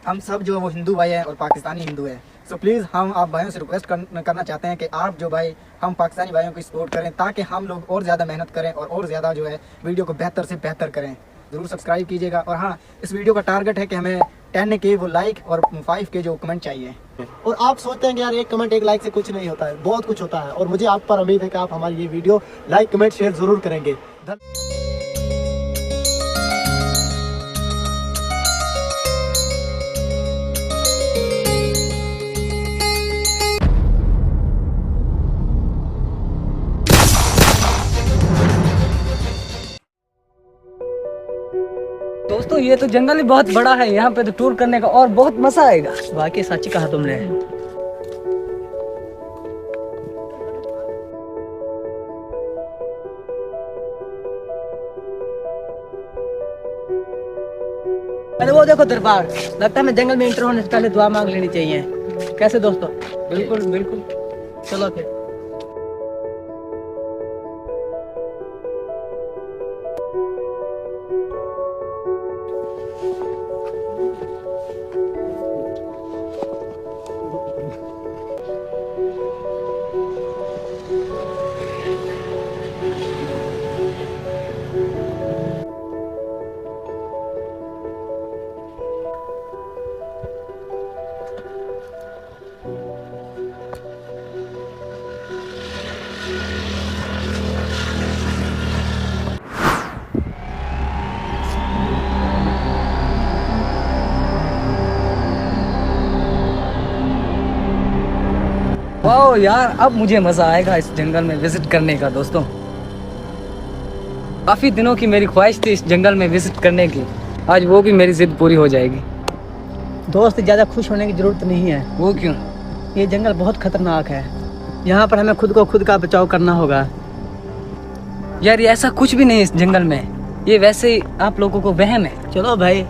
हम सब जो वो हिंदू भाई हैं और पाकिस्तानी हिंदू हैं। सो प्लीज़ हम आप भाइयों से रिक्वेस्ट करना चाहते हैं कि आप जो भाई हम पाकिस्तानी भाइयों की सपोर्ट करें, ताकि हम लोग और ज़्यादा मेहनत करें और ज़्यादा जो है वीडियो को बेहतर से बेहतर करें। ज़रूर सब्सक्राइब कीजिएगा। और हाँ, इस वीडियो का टारगेट है कि हमें 10K वो लाइक और 5K जो कमेंट चाहिए। और आप सोचते हैं कि यार एक कमेंट एक लाइक से कुछ नहीं होता है, बहुत कुछ होता है। और मुझे आप पर उम्मीद है कि आप हमारी ये वीडियो लाइक कमेंट शेयर जरूर करेंगे। दोस्तों ये तो जंगल ही बहुत बड़ा है, यहाँ पे तो टूर करने का और बहुत मजा आएगा। वाकई सच कहा तुमने। अरे वो देखो दरबार, लगता है मैं जंगल में इंटर होने से पहले दुआ मांग लेनी चाहिए। कैसे दोस्तों? बिल्कुल बिल्कुल। चलो फिर। वाह यार, अब मुझे मजा आएगा इस जंगल में विजिट करने का। दोस्तों काफी दिनों की मेरी ख्वाहिश थी इस जंगल में विजिट करने की, आज वो भी मेरी जिद पूरी हो जाएगी। दोस्त ज्यादा खुश होने की जरूरत नहीं है। वो क्यों? ये जंगल बहुत खतरनाक है, यहाँ पर हमें खुद का बचाव करना होगा। यार ये ऐसा कुछ भी नहीं है इस जंगल में, ये वैसे ही आप लोगों को वहम है। चलो भाई।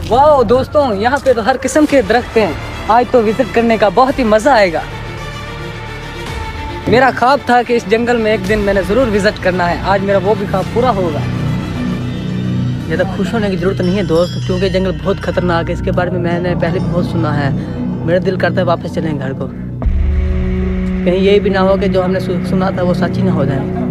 वाह दोस्तों, यहाँ पे तो हर किस्म के दरख्त हैं, आज तो विजिट करने का बहुत ही मजा आएगा। मेरा ख्वाब था कि इस जंगल में एक दिन मैंने जरूर विजिट करना है, आज मेरा वो भी ख्वाब पूरा होगा। ज़्यादा खुश होने की जरूरत नहीं है दोस्त, क्योंकि जंगल बहुत खतरनाक है। इसके बारे में मैंने पहले भी बहुत सुना है। मेरा दिल करता है वापस चलें घर को, कहीं यही भी ना हो कि जो हमने सुना था वो सच ही ना हो जाए।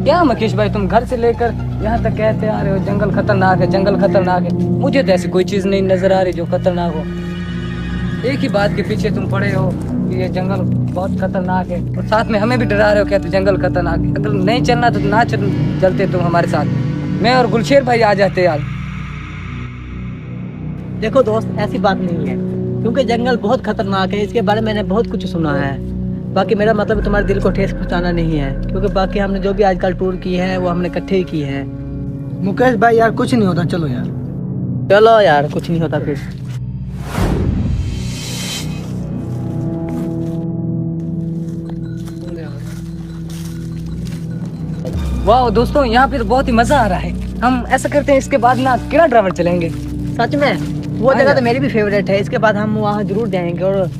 क्या मकेश भाई, तुम घर से लेकर यहाँ तक कहते आ रहे हो जंगल खतरनाक है, जंगल खतरनाक है। मुझे तो ऐसी कोई चीज़ नहीं नजर आ रही जो खतरनाक हो। एक ही बात के पीछे तुम पड़े हो कि ये जंगल बहुत खतरनाक है, और साथ में हमें भी डरा रहे हो, कहते जंगल खतरनाक है। अगर नहीं चलना तो ना चलते तुम हमारे साथ, मैं और गुलशेर भाई आ जाते यार। देखो दोस्त, ऐसी बात नहीं है, क्योंकि जंगल बहुत खतरनाक है, इसके बारे में मैंने बहुत कुछ सुना है। बाकी मेरा मतलब तुम्हारे दिल को ठेस पहुंचाना नहीं है, क्योंकि बाकी हमने जो भी आजकल टूर की है वो हमने इकट्ठे ही की है। मुकेश भाई यार कुछ नहीं होता, चलो यार। चलो यार, कुछ नहीं होता फिर। वाह दोस्तों, यहाँ पे तो बहुत ही मजा आ रहा है। हम ऐसा करते हैं, इसके बाद ना किला ड्राइवर चलेंगे। सच में वो जगह तो मेरी भी फेवरेट है। इसके बाद हम वहाँ जरूर जाएंगे और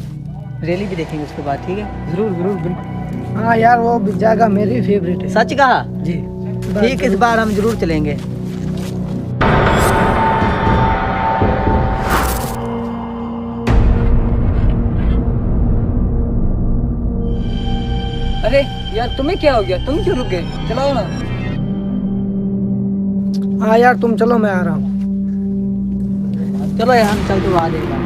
रैली भी देखेंगे उसके बाद। ठीक है, जरूर जरूर बिल्कुल। हाँ यार, वो जगह मेरी फेवरेट है। सच कहा जी। ठीक, इस बार हम जरूर चलेंगे। अरे यार, तुम्हें क्या हो गया? तुम क्यों रुक गए? चलाओ ना। हाँ यार तुम चलो, मैं आ रहा हूँ। चलो यार, हम चलते आ जाएगा।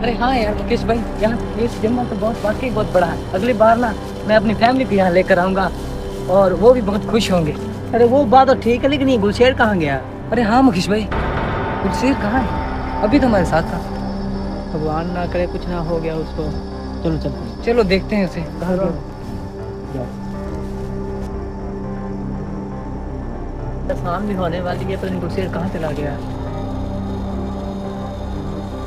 अरे हाँ यार मुकेश भाई, यहाँ ये जंगल तो बहुत वाकई बहुत बड़ा है। अगली बार ना मैं अपनी फैमिली को यहाँ लेकर आऊँगा और वो भी बहुत खुश होंगे। अरे वो बात तो ठीक है, लेकिन ये गुलशेर कहाँ गया? अरे हाँ मुकेश भाई, गुलशेर कहाँ है? अभी तो हमारे साथ था। भगवान ना करे कुछ ना हो गया उसको। चलो चलते हैं। चलो देखते हैं उसे। कहाँ गया? शाम भी होने वाली है, पर गुलशेर कहाँ चला गया?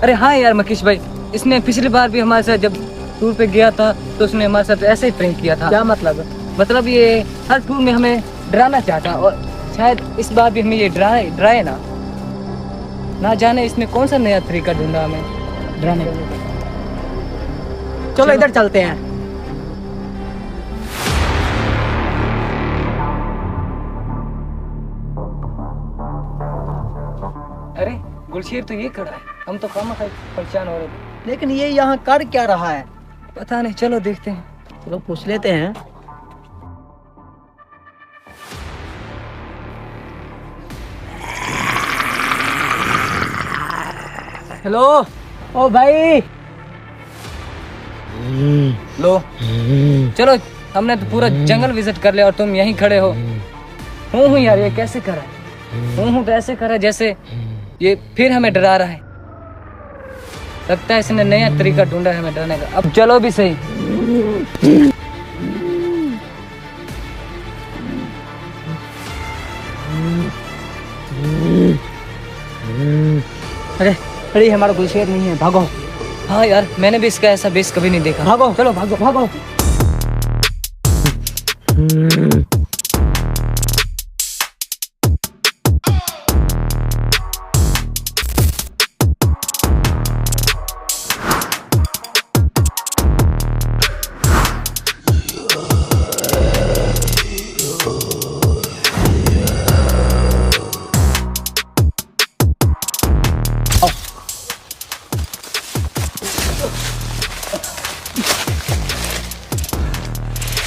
अरे हाँ यार मुकेश भाई, इसने पिछली बार भी हमारे साथ जब टूर पे गया था तो उसने हमारे साथ ऐसे ही प्रैंक किया था। क्या मतलब? मतलब ये हर टूर में हमें डराना चाहता और शायद इस बार भी हमें ये डराए ना जाने इसने कौन सा नया तरीका ढूंढा हमें डराने का। चलो इधर चलते हैं। अरे गुलशेर तो ये खड़ा है, हम तो खामा परेशान हो रहे थे। लेकिन ये यहाँ कर क्या रहा है? पता नहीं, चलो देखते हैं। चलो पूछ लेते हैं। हेलो। ओ भाई। लो चलो, हमने तो पूरा जंगल विजिट कर लिया और तुम यहीं खड़े हो। हूँ यार, ये कैसे करा है? हूँ तो ऐसे करा जैसे ये फिर हमें डरा रहा है। लगता है इसने नया तरीका ढूंढा है हमें डराने का। अब चलो भी सही। अरे अरे ये हमारा गुलशेर नहीं है, भागो। हाँ यार, मैंने भी इसका ऐसा बेस कभी नहीं देखा। भागो। चलो भागो भागो।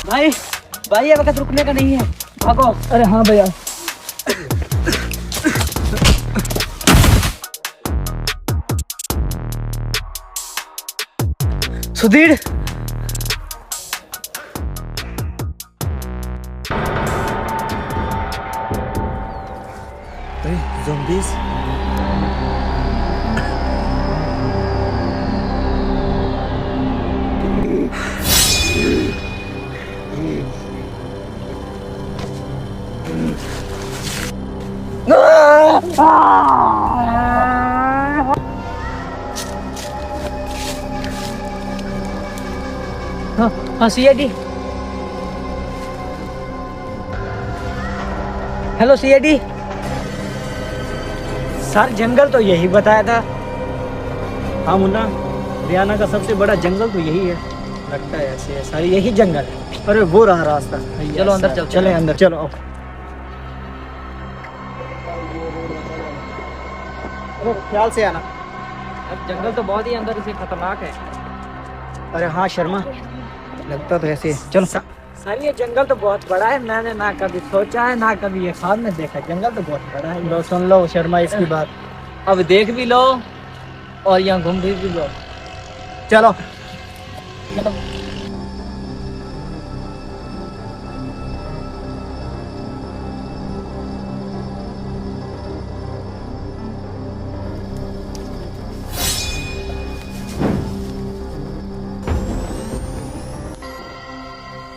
भाई भाई ये वक्त रुकने का नहीं है, भागो। अरे हाँ भैया। सुधीर। zombies. हाँ सीआईडी। Hello CID. सर जंगल तो यही बताया था। हाँ मुन्ना, हरियाणा का सबसे बड़ा जंगल तो यही है। लगता है ऐसे है सर, यही जंगल है। अरे वो रहा रास्ता। चलो अंदर चलो। चले अंदर चलो। आओ। अरे ख्याल से आना। अब जंगल तो बहुत ही अंदर से खतरनाक है। अरे हाँ शर्मा, लगता तो ऐसे है। चलो सर ये जंगल तो बहुत बड़ा है, मैंने ना कभी सोचा है ना कभी ये ख्वाब में देखा। जंगल तो बहुत बड़ा है। लो सुन लो शर्मा इसकी बात। अब देख भी लो और यहाँ घूम भी लो। चलो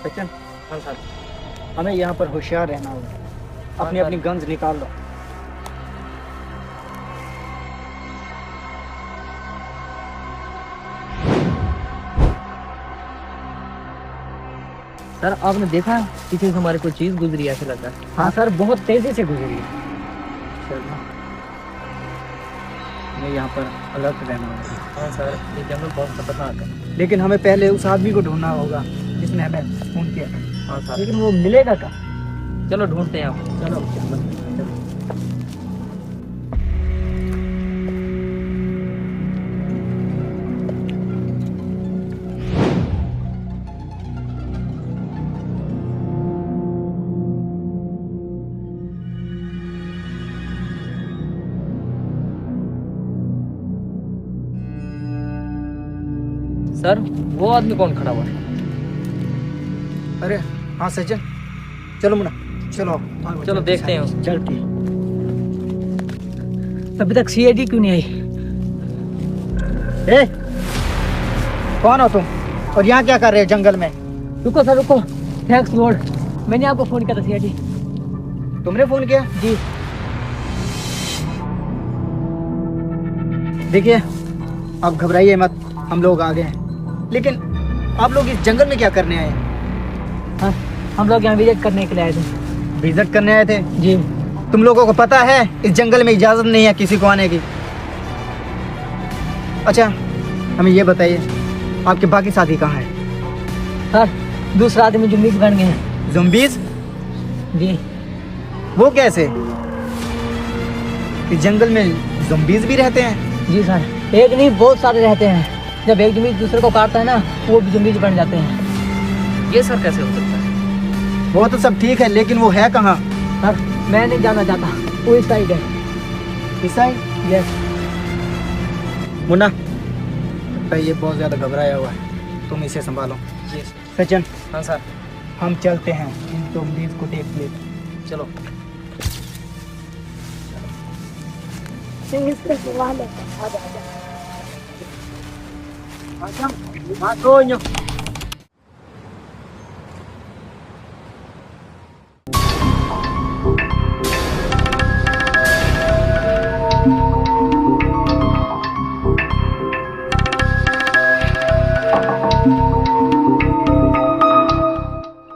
सचिन, हमें यहाँ पर होशियार रहना होगा। अपनी अपनी गन्स निकाल लो। सर आपने देखा पीछे से हमारे कोई चीज गुजरी, ऐसा लग रहा है। हाँ सर, बहुत तेजी से गुजरी है। शर्मा, हमें यहाँ पर अलर्ट रहना होगा। हाँ सर, ये जंगल बहुत खतरनाक है। लेकिन हमें पहले उस आदमी को ढूंढना होगा जिसने हमें फोन किया। हाँ सर, लेकिन वो मिलेगा कहाँ? चलो ढूंढते हैं आप। चलो सर वो आदमी कौन खड़ा हुआ है? अरे हाँ सचिन, चलो मुन्ना, चलो चलो देखते हैं। चल ठीक। अभी तक सीआईडी क्यों नहीं आई? ए, कौन हो तुम और यहाँ क्या कर रहे हो जंगल में? रुको सर रुको। थैंक्स लॉर्ड, मैंने आपको फोन किया था सीआईडी। तुमने फोन किया? जी। देखिए आप घबराइए मत, हम लोग आ गए हैं। लेकिन आप लोग इस जंगल में क्या करने आए हैं? हाँ, हम लोग यहाँ विजिट करने के लिए आए थे। विजिट करने आए थे? जी। तुम लोगों को पता है इस जंगल में इजाजत नहीं है किसी को आने की। अच्छा हमें ये बताइए आपके बाकी साथी कहाँ हैं? सर दूसरा आदमी जुम्मीज बन गए हैं। ज़ॉम्बीज़? जी। वो कैसे? इस जंगल में ज़ॉम्बीज़ भी रहते हैं? जी सर, एक नहीं बहुत सारे रहते हैं। जब एक जुम्मीज दूसरे को काटता है ना, वो भी जुम्मीज बन जाते हैं। ये सर कैसे हो सकता है? वो तो सब ठीक है लेकिन वो है कहाँ? सर मैं नहीं जाना चाहता, वो इस साइड है। इस साइड? यस। मुन्ना लगता है ये बहुत ज़्यादा घबराया हुआ है, तुम इसे संभालो। सचिन। हाँ सर। हम चलते हैं इन ज़ॉम्बीज़ को देख ले। चलो।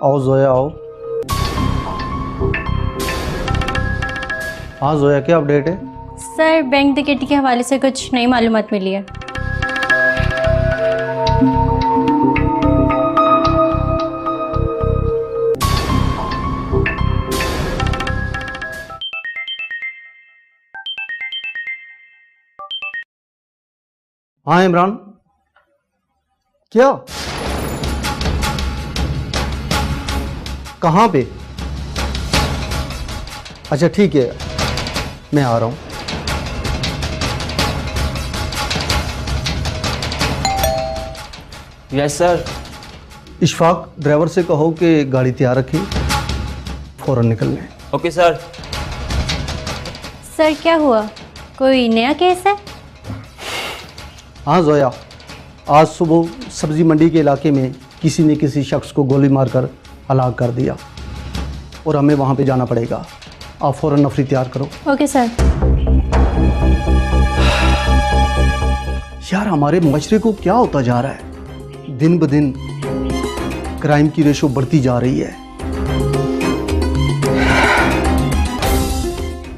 आओ जोया आओ। हाँ जोया क्या अपडेट है? सर बैंक डकैती के हवाले से कुछ नई मालूमात मिली है। हाँ इमरान, क्या? कहाँ पे? अच्छा ठीक है, मैं आ रहा हूँ। Yes sir. इशफाक ड्राइवर से कहो कि गाड़ी तैयार रखी, फौरन निकलने। Okay sir. सर क्या हुआ, कोई नया केस है? हाँ जोया, आज सुबह सब्जी मंडी के इलाके में किसी ने किसी शख्स को गोली मारकर हलाक कर दिया और हमें वहाँ पे जाना पड़ेगा। आप फौरन नफरी तैयार करो। Okay sir. यार हमारे मशरे को क्या होता जा रहा है? दिन ब दिन क्राइम की रेशो बढ़ती जा रही है।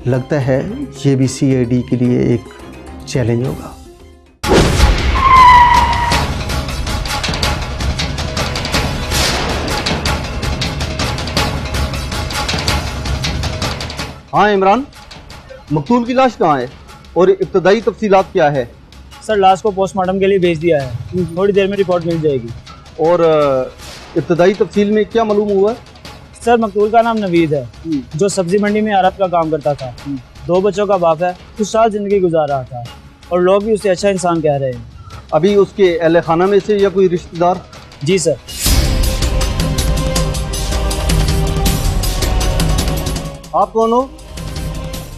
लगता है ये भी सीआईडी के लिए एक चैलेंज होगा। हाँ इमरान, मकतूल की लाश कहाँ है और इब्तदाई तफसीलात क्या है? सर लाश को पोस्टमार्टम के लिए भेज दिया है, थोड़ी देर में रिपोर्ट मिल जाएगी। और इब्तदाई तफसील में क्या मालूम हुआ? सर मकतूल का नाम नवीद है, जो सब्जी मंडी में आरत का काम करता था। 2 बच्चों का बाप है, खुशहाल जिंदगी गुजार रहा था और लोग भी उसे अच्छा इंसान कह रहे हैं। अभी उसके अहले खाना में से या कोई रिश्तेदार? जी सर। आप कौन हो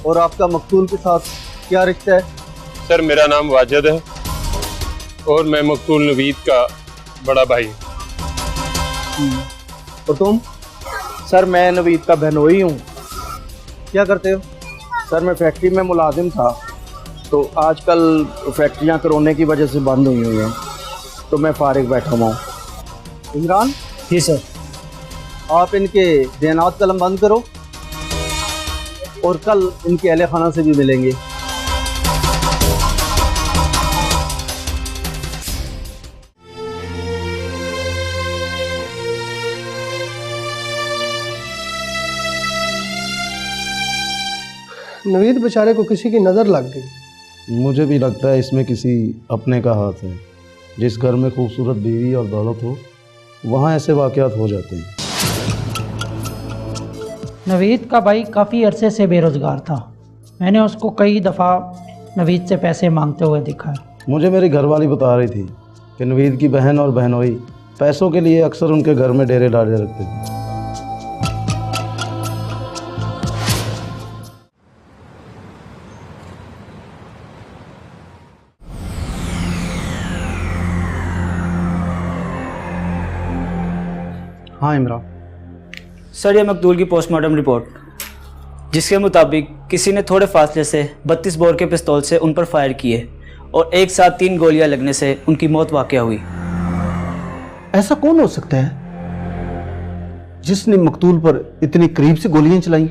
और आपका मकतूल के साथ क्या रिश्ता है? सर मेरा नाम वाजिद है और मैं मकतूल नवीद का बड़ा भाई हूँ। और तुम? सर मैं नवीद का बहनोई हूँ। क्या करते हो? सर मैं फैक्ट्री में मुलाजिम था, तो आजकल फैक्ट्रियाँ कोरोना की वजह से बंद हुई हैं, तो मैं फारिग बैठा हुआ हूँ। इमरान? जी सर। आप इनके बयानात कलम बंद करो और कल इनके अहले खाना से भी मिलेंगे। नवीद बेचारे को किसी की नज़र लग गई। मुझे भी लगता है इसमें किसी अपने का हाथ है। जिस घर में खूबसूरत बीवी और दौलत हो वहाँ ऐसे वाक़यात हो जाते हैं। नवीद का भाई काफ़ी अरसे से बेरोज़गार था। मैंने उसको कई दफ़ा नवीद से पैसे मांगते हुए देखा है। मुझे मेरी घरवाली बता रही थी कि नवीद की बहन और बहनोई पैसों के लिए अक्सर उनके घर में डेरे डाले रखते थे। हाँ इमरान। सर, ये मकतूल की पोस्टमार्टम रिपोर्ट, जिसके मुताबिक किसी ने थोड़े फासले से 32 बोर के पिस्तौल से उन पर फायर किए और एक साथ 3 गोलियां लगने से उनकी मौत वाक़या हुई। ऐसा कौन हो सकता है जिसने मकतूल पर इतनी करीब से गोलियां चलाई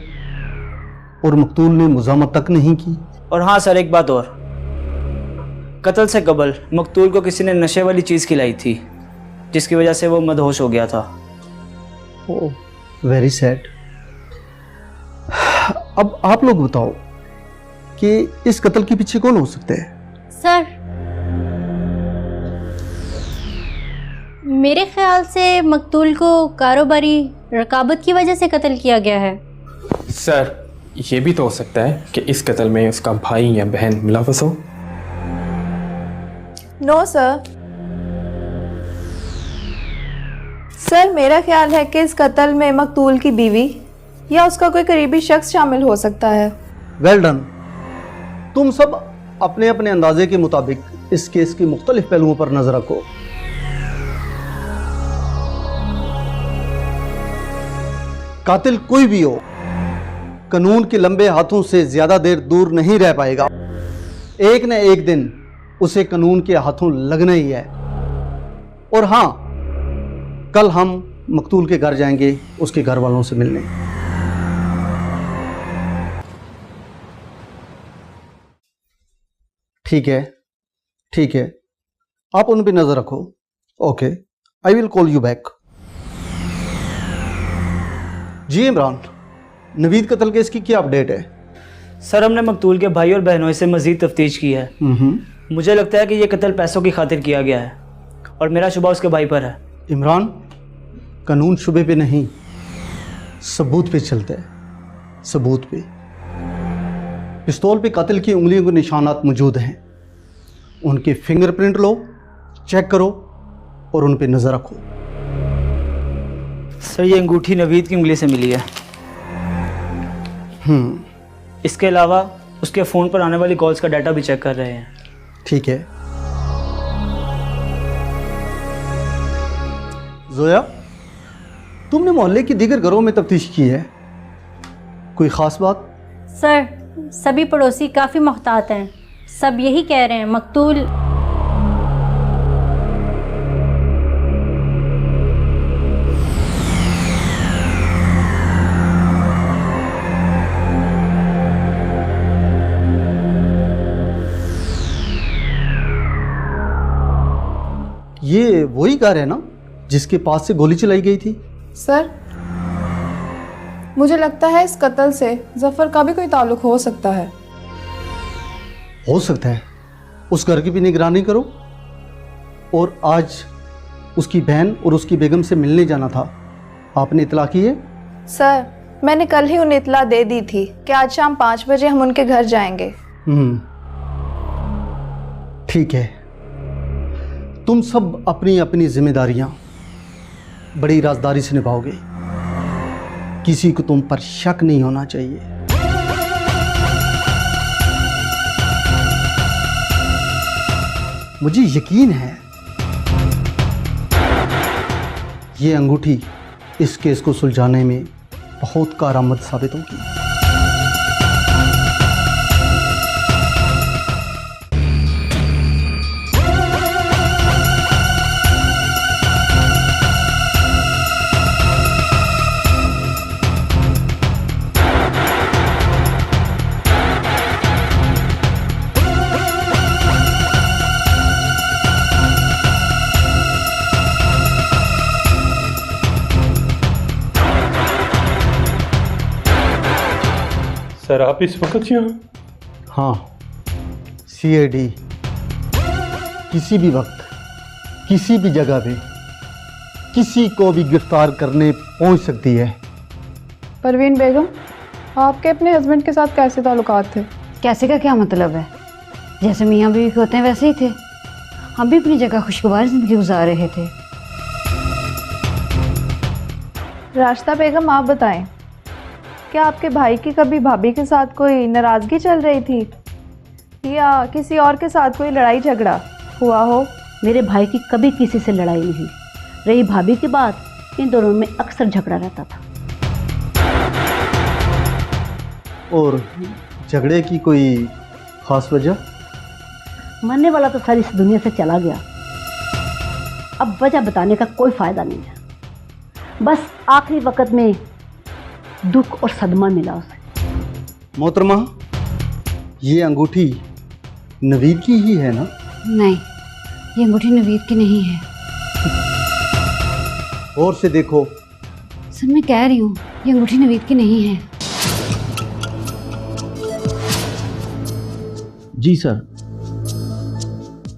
और मकतूल ने मुज़ामत तक नहीं की? और हाँ सर, एक बात और, कत्ल से कबल मकतूल को किसी ने नशे वाली चीज़ खिलाई थी, जिसकी वजह से वो मदहोश हो गया था। ओह, वेरी सैड। अब आप लोग बताओ कि इस कत्ल के पीछे कौन हो सकता है? सर, मेरे ख्याल से मकतूल को कारोबारी रकाबत की वजह से कत्ल किया गया है। सर, ये भी तो हो सकता है कि इस कत्ल में उसका भाई या बहन मुलव्वस हो। No sir. सर, मेरा ख्याल है कि इस कत्ल में मकतूल की बीवी या उसका कोई करीबी शख्स शामिल हो सकता है। Well done. तुम सब अपने अपने अंदाजे के मुताबिक इस केस के मुख्तलिफ पहलुओं पर नजर रखो। कातिल कोई भी हो, कानून के लंबे हाथों से ज्यादा देर दूर नहीं रह पाएगा। एक न एक दिन उसे कानून के हाथों लगना ही है। और हाँ, कल हम मकतूल के घर जाएंगे उसके घर वालों से मिलने। ठीक है, ठीक है, आप उन पर नजर रखो। Okay, I will call you back. जी इमरान, नवीद कत्ल केस की क्या अपडेट है? सर, हमने मकतूल के भाई और बहनों से मजीद तफ्तीश की है। मुझे लगता है कि यह कत्ल पैसों की खातिर किया गया है और मेरा शुबा उसके भाई पर है। इमरान, कानून शुबे पे नहीं, सबूत पे चलता है। सबूत पे। पिस्तौल पे कातिल की उंगलियों के निशानात मौजूद हैं। उनके फिंगरप्रिंट लो, चेक करो और उन पे नजर रखो। सर, ये अंगूठी नवीद की उंगली से मिली है। इसके अलावा उसके फ़ोन पर आने वाली कॉल्स का डाटा भी चेक कर रहे हैं। ठीक है। जोया, तुमने मोहल्ले की दीगर घरों में तफ्तीश की है, कोई ख़ास बात? सर, सभी पड़ोसी काफ़ी मोहतात हैं। सब यही कह रहे हैं मकतूल ये वही घर है ना जिसके पास से गोली चलाई गई थी? सर, मुझे लगता है इस कत्ल से जफर का भी कोई ताल्लुक हो सकता है। हो सकता है। उस घर की भी निगरानी करो। और आज उसकी बहन और उसकी बेगम से मिलने जाना था, आपने इतला की है? सर, मैंने कल ही उन्हें इतला दे दी थी कि आज शाम 5 बजे हम उनके घर जाएंगे। ठीक है। तुम सब अपनी अपनी जिम्मेदारियां बड़ी राजदारी से निभाओगे। किसी को तुम पर शक नहीं होना चाहिए। मुझे यकीन है ये अंगूठी इस केस को सुलझाने में बहुत कारआमद साबित होगी। सर, आप इस वक्त यहाँ? हाँ, CID किसी भी वक्त, किसी भी जगह पे किसी को भी गिरफ्तार करने पहुंच सकती है। परवीन बेगम, आपके अपने हस्बैंड के साथ कैसे ताल्लुकात थे? कैसे का क्या मतलब है? जैसे मियाँ बीवी होते हैं वैसे ही थे। हम भी अपनी जगह खुशगवार जिंदगी गुजार रहे थे। राशिदा बेगम, आप बताएं, क्या आपके भाई की कभी भाभी के साथ कोई नाराज़गी चल रही थी या किसी और के साथ कोई लड़ाई झगड़ा हुआ हो? मेरे भाई की कभी किसी से लड़ाई नहीं रही। भाभी की बात, इन दोनों में अक्सर झगड़ा रहता था। और झगड़े की कोई खास वजह? मरने वाला तो सारी इस दुनिया से चला गया, अब वजह बताने का कोई फ़ायदा नहीं है। बस आखिरी वक्त में दुख और सदमा मिला उसे। मोहतरमा, ये अंगूठी नवीद की ही है ना? नहीं, ये अंगूठी नवीद की नहीं है। और से देखो। सर मैं कह रही हूँ, ये अंगूठी नवीद की नहीं है। जी सर,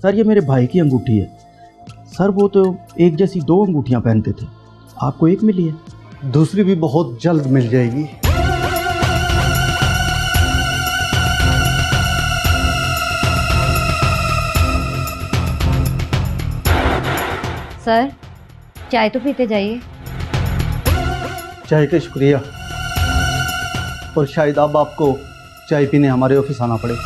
सर ये मेरे भाई की अंगूठी है। सर वो तो एक जैसी 2 अंगूठियां पहनते थे, आपको एक मिली है। दूसरी भी बहुत जल्द मिल जाएगी। सर चाय तो पीते जाइए। चाय का शुक्रिया, और शायद अब आपको चाय पीने हमारे ऑफिस आना पड़े।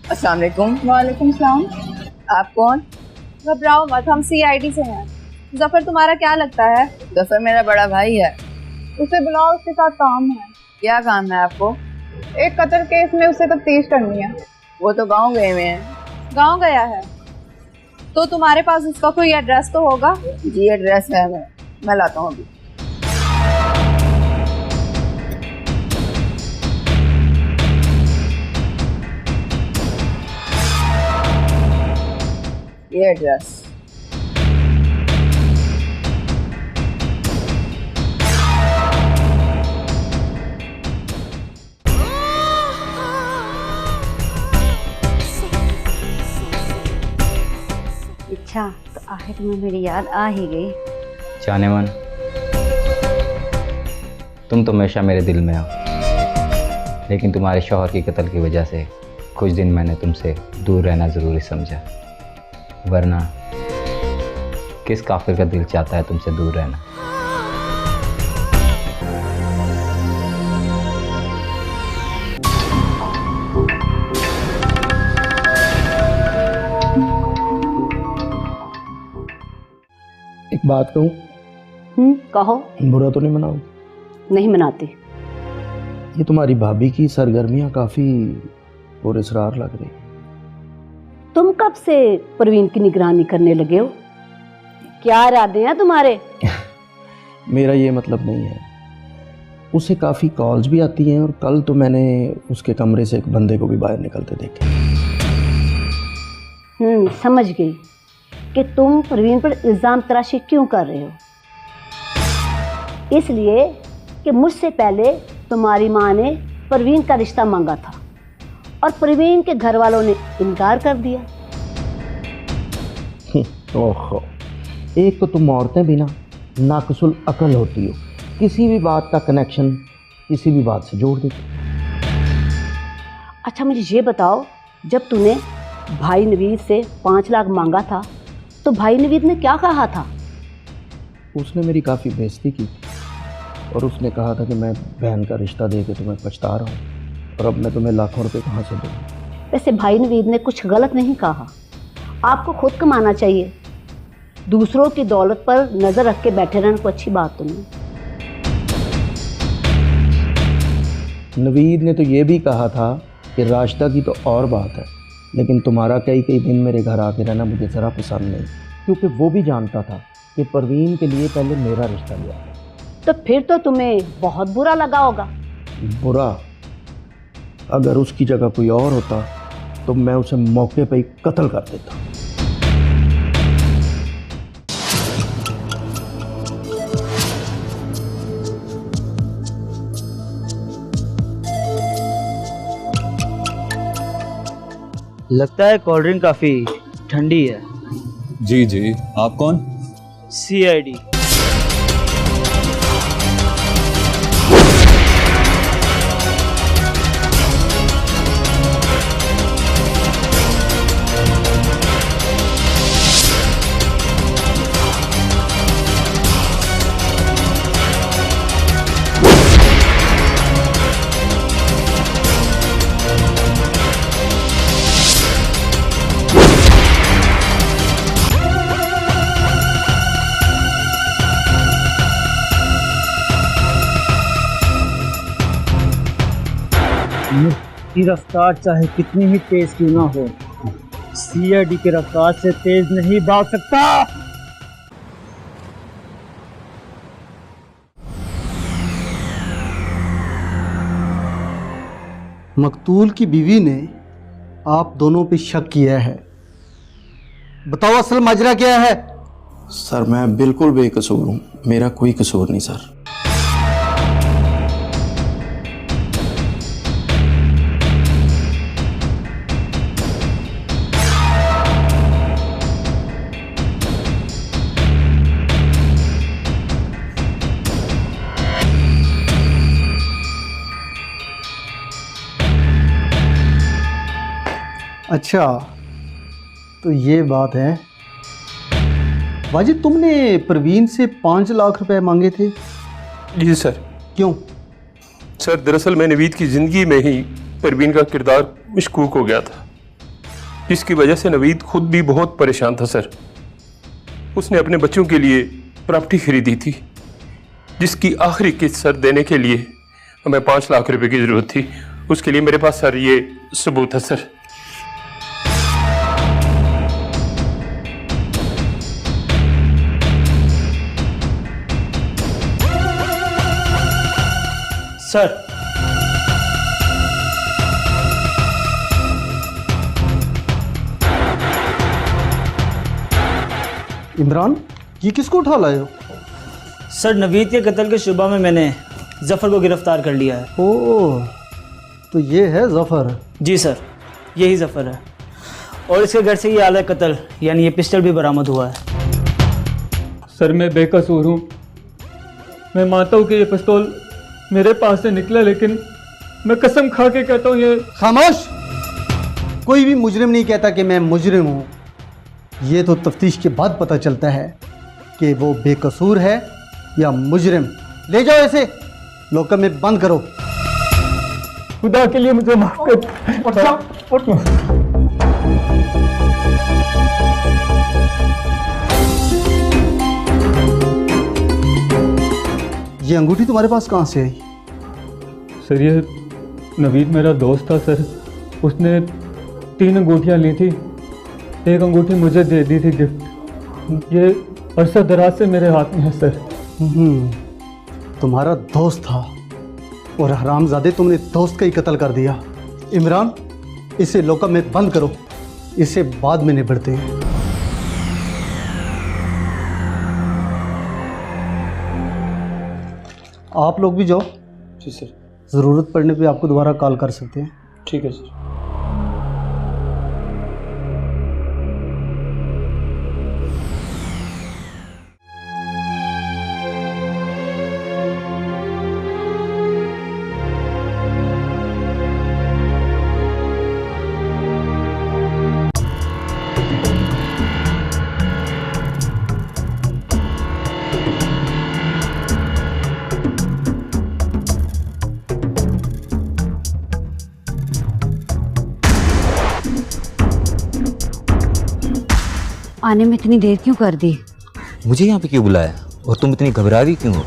अस्सलाम वालेकुम। वालेकुम सलाम। आप कौन? घबराओ मत, हम CID से हैं। जफर तुम्हारा क्या लगता है? जफर मेरा बड़ा भाई है। उसे बुलाओ, उसके साथ काम है। क्या काम है आपको? एक कत्ल केस में उसे तफ्तीश करनी है। वो तो गांव गए हुए हैं। गांव गया है तो तुम्हारे पास उसका कोई एड्रेस तो होगा? जी एड्रेस है, मैं लाता हूँ अभी। ये एड्रेस। अच्छा, तो आखिर तुम्हें मेरी याद आ ही गई। जाने मन, तुम तो हमेशा मेरे दिल में हो, लेकिन तुम्हारे शौहर की कत्ल की वजह से कुछ दिन मैंने तुमसे दूर रहना ज़रूरी समझा, वरना किस काफिर का दिल चाहता है तुमसे दूर रहना। एक बात कहूँ? कहो। बुरा तो नहीं मनाओ? नहीं मनाती। ये तुम्हारी भाभी की सरगर्मियाँ काफ़ी पुरअसरार लग रही। तुम कब से परवीन की निगरानी करने लगे हो? क्या इरादे हैं तुम्हारे? मेरा ये मतलब नहीं है। उसे काफ़ी कॉल्स भी आती हैं, और कल तो मैंने उसके कमरे से एक बंदे को भी बाहर निकलते देखे। समझ गई कि तुम परवीन पर इल्ज़ाम तराशी क्यों कर रहे हो। इसलिए कि मुझसे पहले तुम्हारी माँ ने परवीन का रिश्ता मांगा था और परवीन के घर वालों ने इनकार कर दिया। ओहो, एक तो तुम औरतें भी ना नाकसुल अकल होती हो, किसी भी बात का कनेक्शन किसी भी बात से जोड़ देती। अच्छा मुझे ये बताओ, जब तूने भाई नवीद से 5 लाख मांगा था तो भाई नवीद ने क्या कहा था? उसने मेरी काफ़ी बेइज्जती की और उसने कहा था कि मैं बहन का रिश्ता दे के तुम्हें पछता रहा हूँ, और अब मैं तुम्हें लाखों रुपए कहाँ से दूँ। वैसे भाई नवीद ने कुछ गलत नहीं कहा, आपको खुद कमाना चाहिए। दूसरों की दौलत पर नज़र रख के बैठे रहना कोई अच्छी बात तो नहीं। नवीद ने तो ये भी कहा था कि राशिदा की तो और बात है, लेकिन तुम्हारा कई दिन मेरे घर आके रहना मुझे ज़रा पसंद नहीं, क्योंकि वो भी जानता था कि परवीन के लिए पहले मेरा रिश्ता लिया। तो फिर तो तुम्हें बहुत बुरा लगा होगा। बुरा? अगर उसकी जगह कोई और होता तो मैं उसे मौके पे ही कत्ल कर देता। लगता है कोल्ड ड्रिंक काफ़ी ठंडी है। जी जी, आप कौन? CID। की रफ्तार चाहे कितनी ही तेज क्यों ना हो, CID की रफ्तार से तेज नहीं भाग सकता। मकतूल की बीवी ने आप दोनों पे शक किया है। बताओ असल माजरा क्या है? सर मैं बिल्कुल बेकसूर हूँ, मेरा कोई कसूर नहीं सर। अच्छा, तो ये बात है। वाजिद, तुमने प्रवीण से 5 लाख रुपए मांगे थे? जी सर। क्यों? सर दरअसल मैं नवीद की ज़िंदगी में ही प्रवीण का किरदार मशकूक हो गया था, जिसकी वजह से नवीद खुद भी बहुत परेशान था सर। उसने अपने बच्चों के लिए प्रॉपर्टी खरीदी थी, जिसकी आखिरी किस्त सर देने के लिए हमें 5 लाख रुपए की ज़रूरत थी। उसके लिए मेरे पास सर ये सबूत है सर। सर इमरान, ये किसको उठा लाए हो? सर नवीद के कत्ल के शुबा में मैंने जफ़र को गिरफ्तार कर लिया है। ओह, तो ये है जफ़र? जी सर, यही जफ़र है। और इसके घर से ये आला कत्ल यानी ये पिस्टल भी बरामद हुआ है। सर मैं बेकसूर हूँ, मैं मानता हूँ कि ये पिस्तौल मेरे पास से निकला, लेकिन मैं कसम खा के कहता हूँ ये। खामोश! कोई भी मुजरिम नहीं कहता कि मैं मुजरिम हूँ। ये तो तफ्तीश के बाद पता चलता है कि वो बेकसूर है या मुजरिम। ले जाओ ऐसे, लोकल में बंद करो। खुदा के लिए मुझे माफ कर। ये अंगूठी तुम्हारे पास कहाँ से आई? सर ये नवीद मेरा दोस्त था सर, उसने 3 अंगूठियाँ ली थी, एक अंगूठी मुझे दे दी थी गिफ्ट। ये अरसा दराज से मेरे हाथ में है सर। तुम्हारा दोस्त था और हरामजादे तुमने दोस्त का ही कत्ल कर दिया। इमरान, इसे लोकअप में बंद करो, इसे बाद में निबड़ते हैं। आप लोग भी जाओ। जी सर। ज़रूरत पड़ने पे आपको दोबारा कॉल कर सकते हैं। ठीक है सर। आने में इतनी देर क्यों कर दी? मुझे यहाँ पे क्यों बुलाया और तुम इतनी घबरा रही क्यों हो?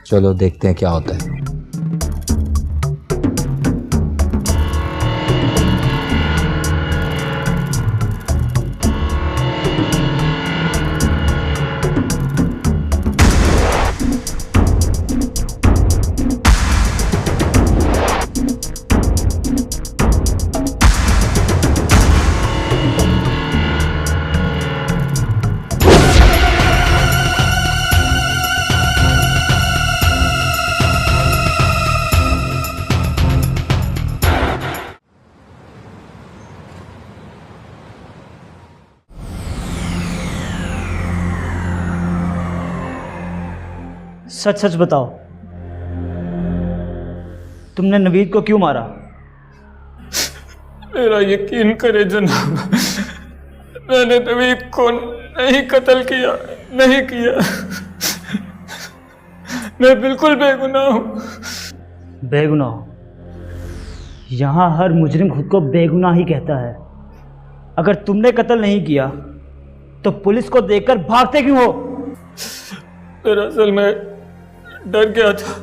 चलो देखते हैं क्या होता है। सच सच बताओ, तुमने नवीद को क्यों मारा? मेरा यकीन करे जनाब, मैंने नवीद को नहीं कत्ल किया, नहीं किया। मैं बिल्कुल बेगुनाह हूँ। बेगुनाह? यहाँ हर मुजरिम खुद को बेगुनाह ही कहता है। अगर तुमने कत्ल नहीं किया तो पुलिस को देखकर भागते क्यों हो? दरअसल मैं डर गया था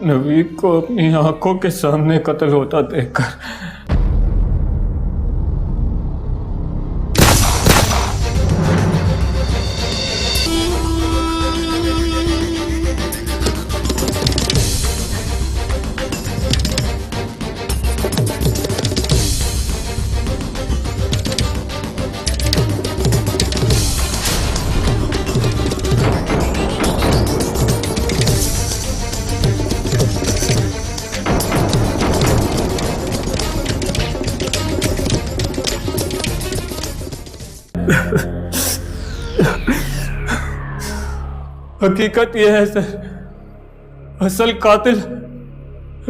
नवीद को अपनी आंखों के सामने कत्ल होता देखकर। हकीकत यह है सर, असल कातिल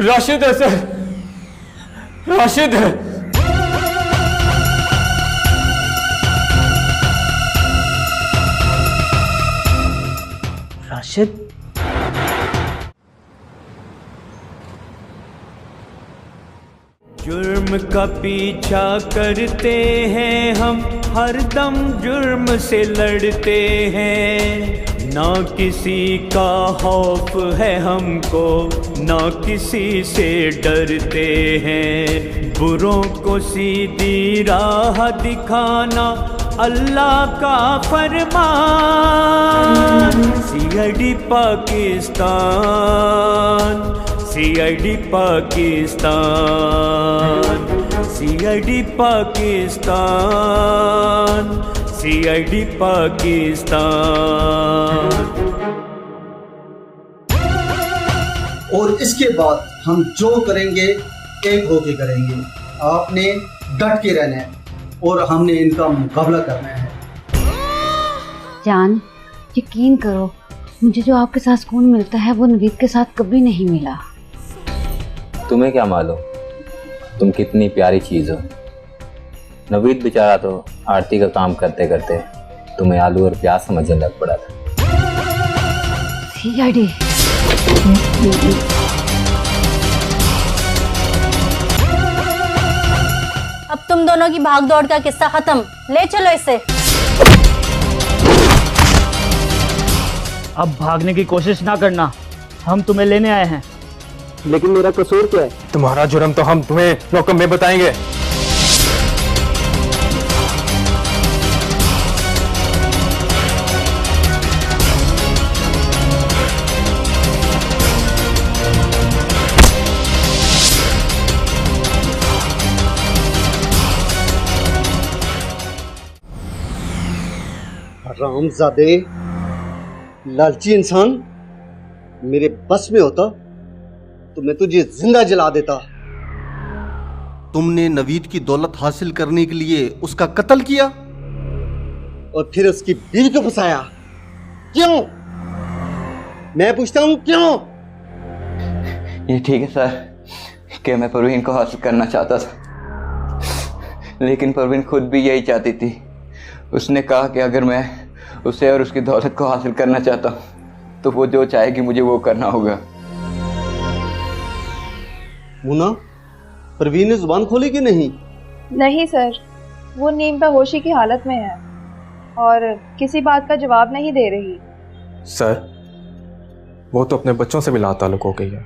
राशिद है सर, राशिद है। राशिद? जुर्म का पीछा करते हैं हम, हर दम जुर्म से लड़ते हैं। ना किसी का खौफ है हमको, ना किसी से डरते हैं। बुरों को सीधी राह दिखाना अल्लाह का फरमान। CID Pakistan, CID Pakistan, CID Pakistan, CID Pakistan. और इसके बाद हम जो करेंगे एक होके करेंगे। आपने डट के रहना है और हमने इनका मुकाबला करना है। जान, यकीन करो, मुझे जो आपके साथ सुकून मिलता है वो नवीद के साथ कभी नहीं मिला। तुम्हें क्या मालूम तुम कितनी प्यारी चीज़ हो। नवीद बेचारा तो आरती का काम करते करते तुम्हें आलू और प्याज समझने लग पड़ा था। CID। अब तुम दोनों की भाग दौड़ का किस्सा खत्म, ले चलो इसे। अब भागने की कोशिश ना करना, हम तुम्हें लेने आए हैं। लेकिन मेरा कसूर क्या है? तुम्हारा जुर्म तो हम तुम्हें लॉकअप में बताएंगे। हरामजादे, लालची इंसान, मेरे बस में होता तो मैं तुझे जिंदा जला देता। तुमने नवीद की दौलत हासिल करने के लिए उसका कत्ल किया और फिर उसकी बीवी को फंसाया। क्यों? मैं पूछता हूं क्यों? ये ठीक है सर कि मैं परवीन को हासिल करना चाहता था, लेकिन परवीन खुद भी यही चाहती थी। उसने कहा कि अगर मैं उसे और उसकी दौलत को हासिल करना चाहता हूँ तो वो जो चाहेगी मुझे वो करना होगा। मुना, परवीन ने जुबान खोली कि नहीं? नहीं सर, वो नीम बेहोशी की हालत में है और किसी बात का जवाब नहीं दे रही। सर, वो तो अपने बच्चों से भी लाताल्लुक हो गई है।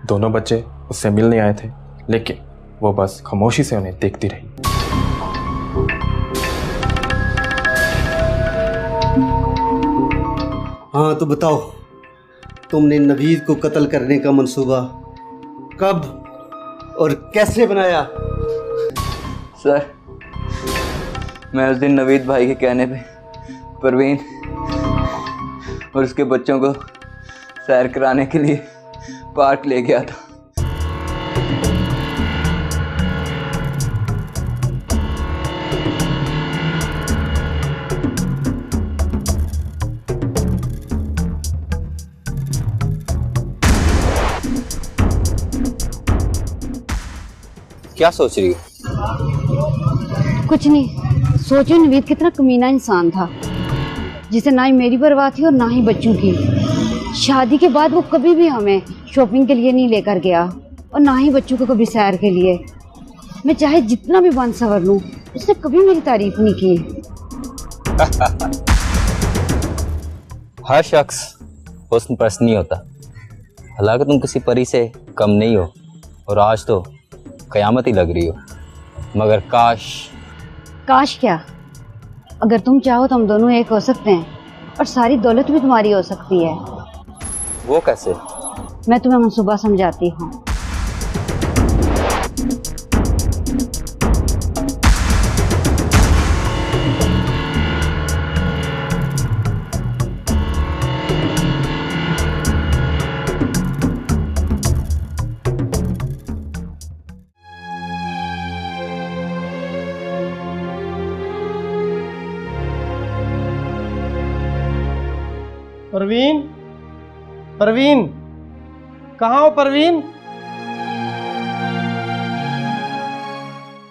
दोनों बच्चे उससे मिलने आए थे, लेकिन वो बस खामोशी से उन्हें देखती रही। हाँ तो बताओ, तुमने नवीद को कत्ल करने का मंसूबा कब और कैसे बनाया? सर, मैं उस दिन नवीद भाई के कहने पे परवीन और उसके बच्चों को सैर कराने के लिए पार्क ले गया था। क्या सोच रही हो? कुछ नहीं, सोचो नवीद कितना कमीना इंसान था, जिसे ना ही मेरी परवाह थी और ना ही बच्चों की। शादी के बाद वो कभी भी हमें शॉपिंग के लिए नहीं लेकर गया और ना ही बच्चों को कभी सैर के लिए। मैं चाहे जितना भी बन सवर लूं, उसने कभी मेरी तारीफ नहीं की। हर शख्स हुस्न परस्त नहीं होता। हालांकि तुम किसी परी से कम नहीं हो और आज तो कयामत ही लग रही हो, मगर काश क्या, अगर तुम चाहो तो हम दोनों एक हो सकते हैं और सारी दौलत भी तुम्हारी हो सकती है। वो कैसे? मैं तुम्हें मनसूबा समझाती हूँ। परवीन, परवीन, कहाँ हो परवीन?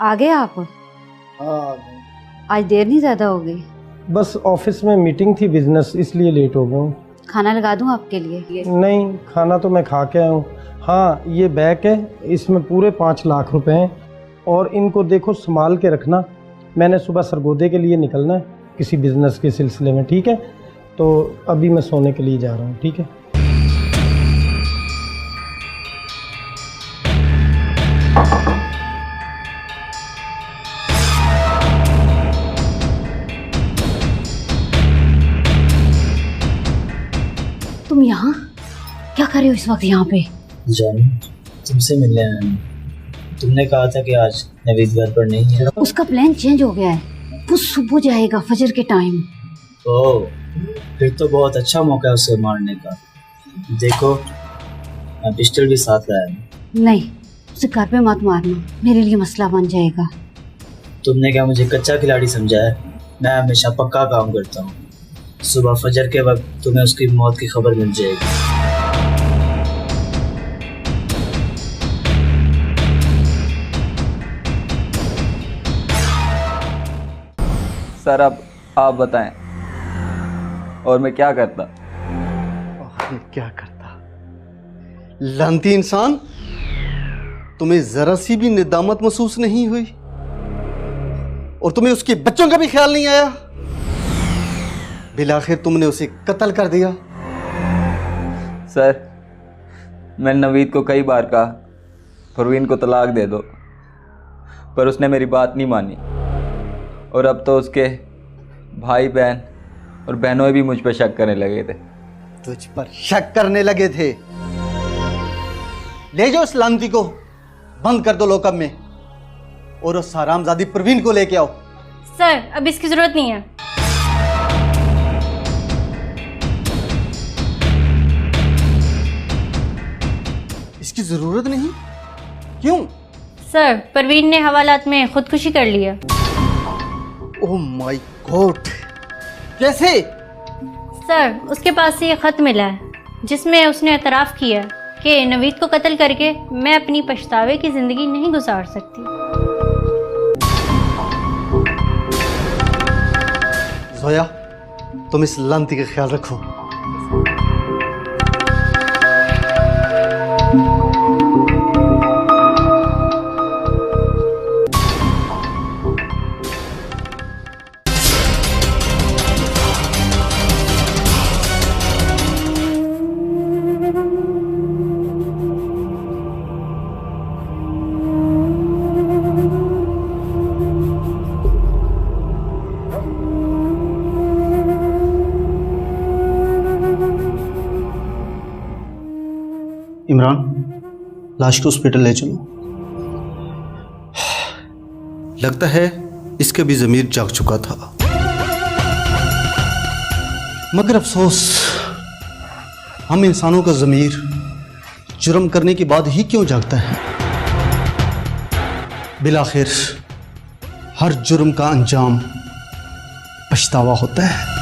आ गए आप? हाँ, आज देर नहीं ज़्यादा हो गई? बस ऑफिस में मीटिंग थी बिजनेस, इसलिए लेट हो गया हूँ। खाना लगा दूँ आपके लिए? नहीं, खाना तो मैं खा के आया हूँ। हाँ, ये बैग है, इसमें पूरे 5 लाख रुपए हैं और इनको देखो संभाल के रखना। मैंने सुबह सरगोदे के लिए निकलना है किसी बिजनेस के सिलसिले में, ठीक है? तो अभी मैं सोने के लिए जा रहा हूँ, ठीक है? तुम यहाँ क्या कर रहे हो इस वक्त यहाँ पे? जानी, तुमसे मिलने आया हूँ। तुमने कहा था कि आज नवीद घर पर नहीं है। उसका प्लान चेंज हो गया है, वो सुबह जाएगा फजर के टाइम। ओह, फिर तो बहुत अच्छा मौका है उसे मारने का। देखो, मैं पिस्टल भी साथ लाया हूँ। नहीं, उसे घर पे मत मारना, मेरे लिए मसला बन जाएगा। तुमने क्या मुझे कच्चा खिलाड़ी समझा है? मैं हमेशा पक्का काम करता हूँ। सुबह फजर के वक्त तुम्हें उसकी मौत की खबर मिल जाएगी। सर, अब आप बताएं और मैं क्या करता? क्या करता? लानती इंसान, तुम्हें जरा सी भी निदामत महसूस नहीं हुई और तुम्हें उसके बच्चों का भी ख्याल नहीं आया? बिलाखिर तुमने उसे कत्ल कर दिया। सर, मैंने नवीद को कई बार कहा परवीन को तलाक दे दो, पर उसने मेरी बात नहीं मानी और अब तो उसके भाई बहन और बहनों भी मुझ पर शक करने लगे थे। तुझ पर शक करने लगे थे? ले जाओ इस लानती को, बंद कर दो लॉकअप में और उस हरामजादी परवीन को लेके आओ। सर, अब इसकी जरूरत नहीं है। इसकी जरूरत नहीं? क्यों? सर, परवीन ने हवालात में खुदकुशी कर लिया। ओह माय गॉड, कैसे? सर, उसके पास से ये खत मिला है जिसमें उसने एतराफ़ किया कि नवीद को कत्ल करके मैं अपनी पछतावे की ज़िंदगी नहीं गुजार सकती। जोया, तुम इस लानती का ख्याल रखो। इमरान, लाश को हॉस्पिटल ले चलो। लगता है इसका भी ज़मीर जाग चुका था, मगर अफसोस, हम इंसानों का ज़मीर जुर्म करने के बाद ही क्यों जागता है? बिलाखिर हर जुर्म का अंजाम पछतावा होता है।